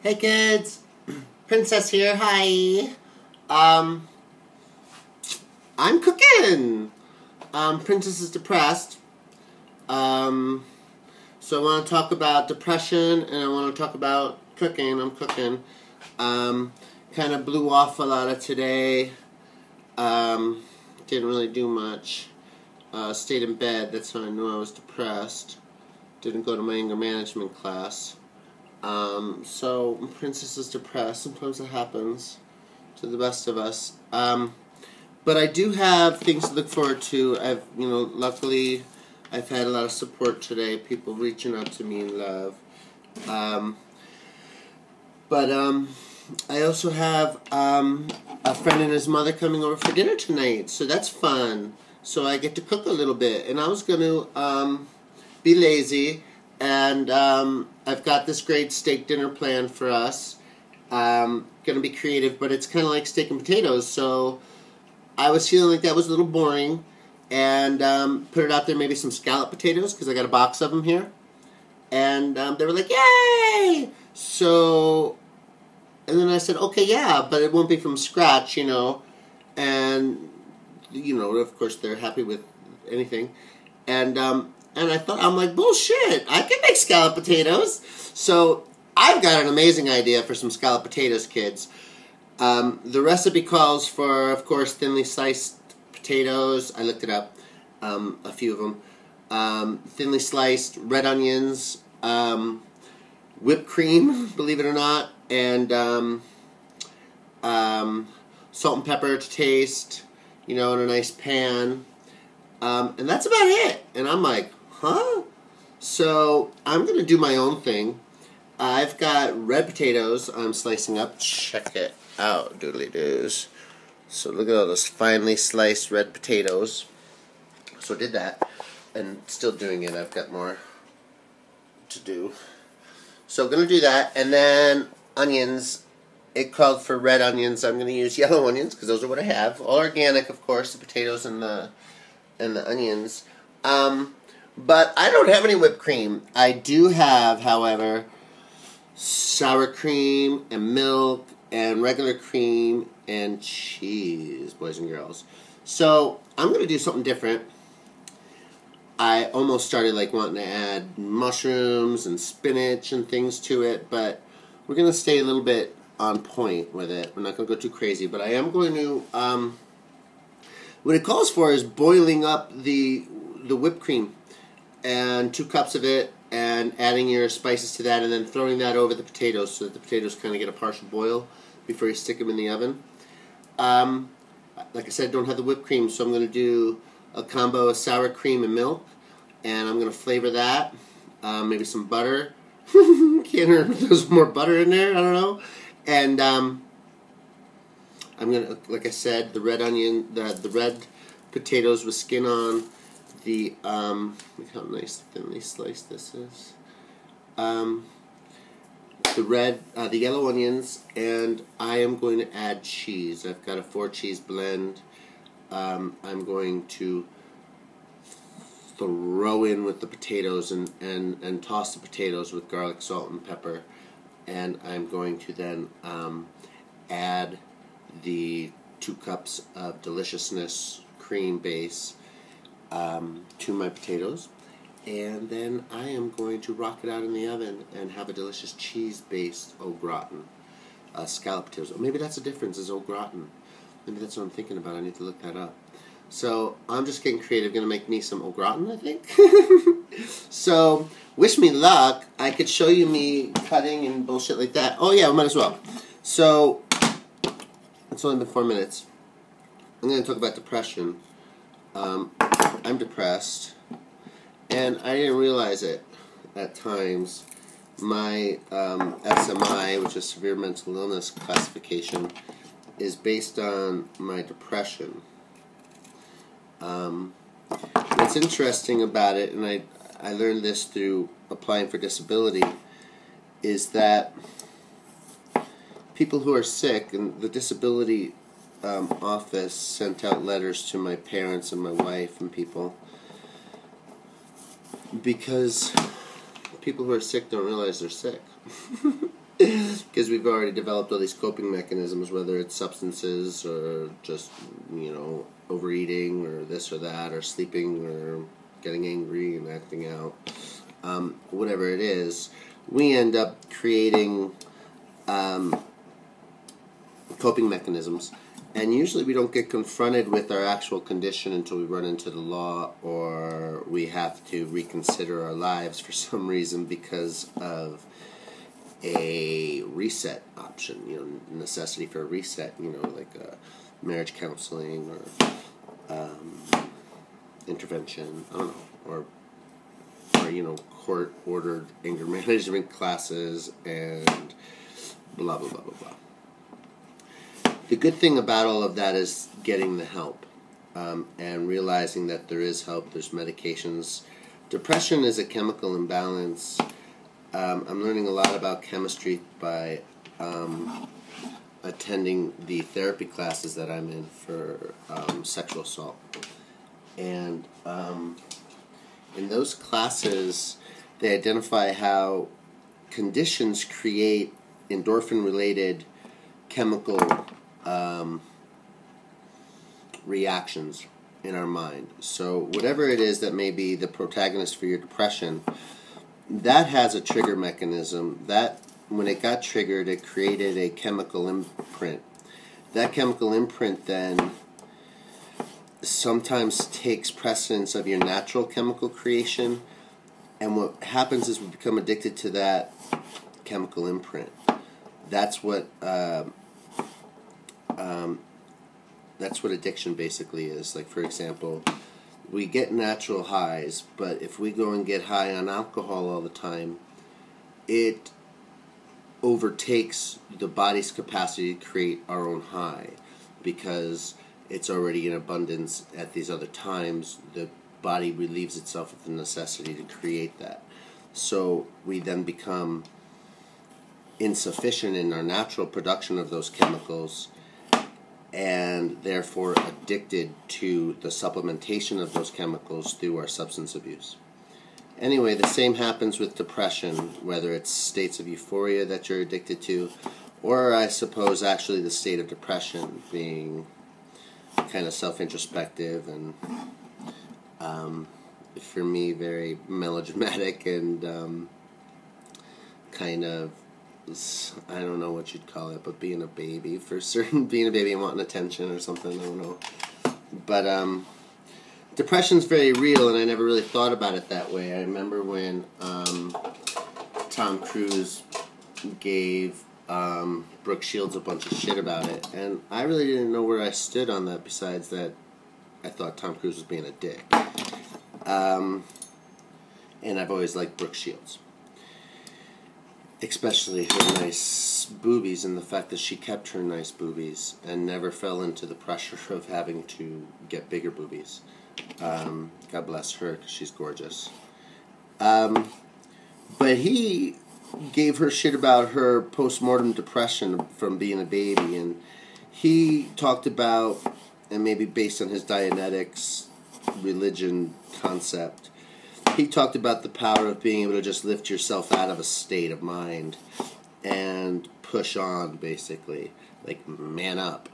Hey kids, Princess here. Hi. Um, I'm cooking. Princess is depressed. Um, so I want to talk about depression, and I want to talk about cooking. I'm cooking. Kind of blew off a lot of today. Didn't really do much. Stayed in bed. That's how I knew I was depressed. Didn't go to my anger management class. So Princess is depressed. Sometimes it happens to the best of us. But I do have things to look forward to. Luckily, I've had a lot of support today. People reaching out to me in love. I also have a friend and his mother coming over for dinner tonight, so that's fun. So I get to cook a little bit, and I was going to be lazy. And I've got this great steak dinner planned for us. Going to be creative, but it's kind of like steak and potatoes. So I was feeling like that was a little boring, and put it out there, maybe some scallop potatoes, because I got a box of them here. And they were like, yay! So, and then I said, okay, yeah, but it won't be from scratch, And, of course, they're happy with anything. And I thought, I'm like, bullshit, I can make scallop potatoes. So I've got an amazing idea for some scallop potatoes, kids. The recipe calls for, of course, thinly sliced potatoes. I looked it up, a few of them. Thinly sliced red onions, whipped cream, believe it or not, and salt and pepper to taste, in a nice pan. And that's about it. And I'm like, huh? So I'm going to do my own thing. I've got red potatoes I'm slicing up. Check it out, doodly-doos. So look at all those finely sliced red potatoes. So I did that, and still doing it. I've got more to do. So I'm going to do that, and then onions. It called for red onions. I'm going to use yellow onions, because those are what I have. All organic, of course, the potatoes and the onions. But I don't have any whipped cream. I do have, however, sour cream and milk and regular cream and cheese, boys and girls. So I'm going to do something different. I almost started wanting to add mushrooms and spinach and things to it, but we're going to stay a little bit on point with it. We're not going to go too crazy, but I am going to, what it calls for is boiling up the whipped cream and 2 cups of it, and adding your spices to that, and then throwing that over the potatoes so that the potatoes kind of get a partial boil before you stick them in the oven. Like I said, I don't have the whipped cream, so I'm going to do a combo of sour cream and milk, and I'm going to flavor that. Maybe some butter. Can't hurt if there's more butter in there. I don't know. And I'm going to, like I said, the red onion, the red potatoes with skin on. Look how nice thinly sliced this is. The yellow onions, and I am going to add cheese. I've got a 4-cheese blend. I'm going to throw in with the potatoes and toss the potatoes with garlic, salt, and pepper. And I'm going to then add the 2 cups of Deliciousness cream base to my potatoes, and then I am going to rock it out in the oven and have a delicious cheese-based au gratin, scallop potatoes. Or maybe that's the difference, is au gratin. Maybe that's what I'm thinking about. I need to look that up. So I'm just getting creative. Going to make me some au gratin, I think. So wish me luck. I could show you me cutting and bullshit like that. Oh yeah, we might as well. So it's only been 4 minutes. I'm going to talk about depression. I'm depressed, and I didn't realize it at times. My SMI, which is Severe Mental Illness Classification, is based on my depression. What's interesting about it, and I learned this through applying for disability, is that people who are sick, and the disability office sent out letters to my parents and my wife and people, because people who are sick don't realize they're sick. Because we've already developed all these coping mechanisms, whether it's substances or just, overeating or this or that, or sleeping or getting angry and acting out. Whatever it is, we end up creating coping mechanisms. And usually we don't get confronted with our actual condition until we run into the law, or we have to reconsider our lives for some reason because of a reset option, necessity for a reset, like marriage counseling or intervention, I don't know, or court-ordered anger management classes and blah, blah, blah, blah, blah. The good thing about all of that is getting the help and realizing that there is help, there's medications. Depression is a chemical imbalance. I'm learning a lot about chemistry by attending the therapy classes that I'm in for sexual assault. And in those classes, they identify how conditions create endorphin-related chemical reactions in our mind. So whatever it is that may be the protagonist for your depression, that has a trigger mechanism. That, when it got triggered, it created a chemical imprint. That chemical imprint then sometimes takes precedence of your natural chemical creation, and what happens is we become addicted to that chemical imprint. That's what addiction basically is. Like, for example, we get natural highs, but if we go and get high on alcohol all the time, it overtakes the body's capacity to create our own high, because it's already in abundance at these other times. The body relieves itself of the necessity to create that. So we then become insufficient in our natural production of those chemicals, and therefore addicted to the supplementation of those chemicals through our substance abuse. Anyway, the same happens with depression, whether it's states of euphoria that you're addicted to, or I suppose actually the state of depression being kind of self-introspective and for me very melodramatic and kind of, I don't know what you'd call it, but being a baby for certain, being a baby and wanting attention or something, I don't know. But depression's very real, and I never really thought about it that way. I remember when Tom Cruise gave Brooke Shields a bunch of shit about it, and I really didn't know where I stood on that, besides that I thought Tom Cruise was being a dick. And I've always liked Brooke Shields, especially her nice boobies, and the fact that she kept her nice boobies and never fell into the pressure of having to get bigger boobies. God bless her, because she's gorgeous. But he gave her shit about her postmortem depression from being a baby, and he talked about, and maybe based on his Dianetics religion concept, he talked about the power of being able to just lift yourself out of a state of mind and push on, basically. Like, man up.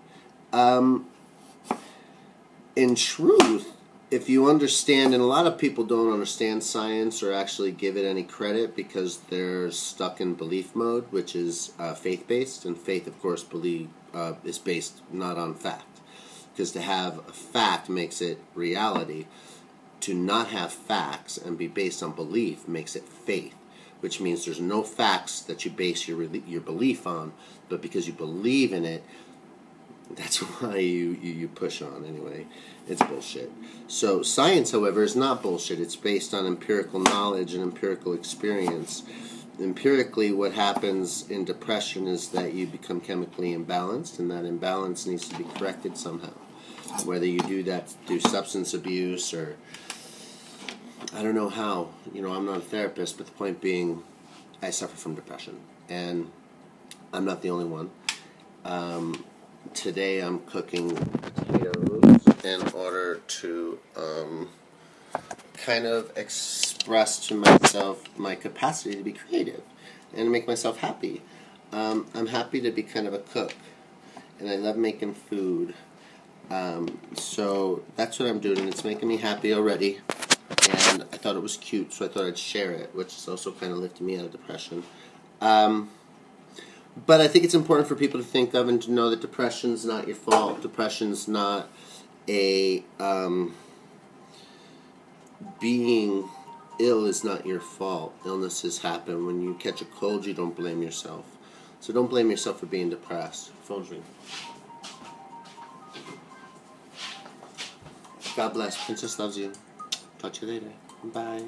In truth, if you understand, and a lot of people don't understand science or actually give it any credit because they're stuck in belief mode, which is faith-based, and faith, of course, is based not on fact. Because to have a fact makes it reality. To not have facts and be based on belief makes it faith, which means there's no facts that you base your belief on, but because you believe in it, that's why you push on anyway. It's bullshit. So science, however, is not bullshit. It's based on empirical knowledge and empirical experience. Empirically, what happens in depression is that you become chemically imbalanced, and that imbalance needs to be corrected somehow. Whether you do that through substance abuse or I don't know how. I'm not a therapist, but the point being, I suffer from depression, and I'm not the only one. Today I'm cooking potatoes in order to kind of express to myself my capacity to be creative and make myself happy. I'm happy to be kind of a cook, and I love making food. So that's what I'm doing, and it's making me happy already. And I thought it was cute, so I thought I'd share it, which is also kind of lifting me out of depression. But I think it's important for people to think of and to know that depression's not your fault. Depression's not a being ill is not your fault. Illnesses happen. When you catch a cold, you don't blame yourself. So don't blame yourself for being depressed. Phone's ringing. God bless. Princess loves you. Talk to you later. Bye.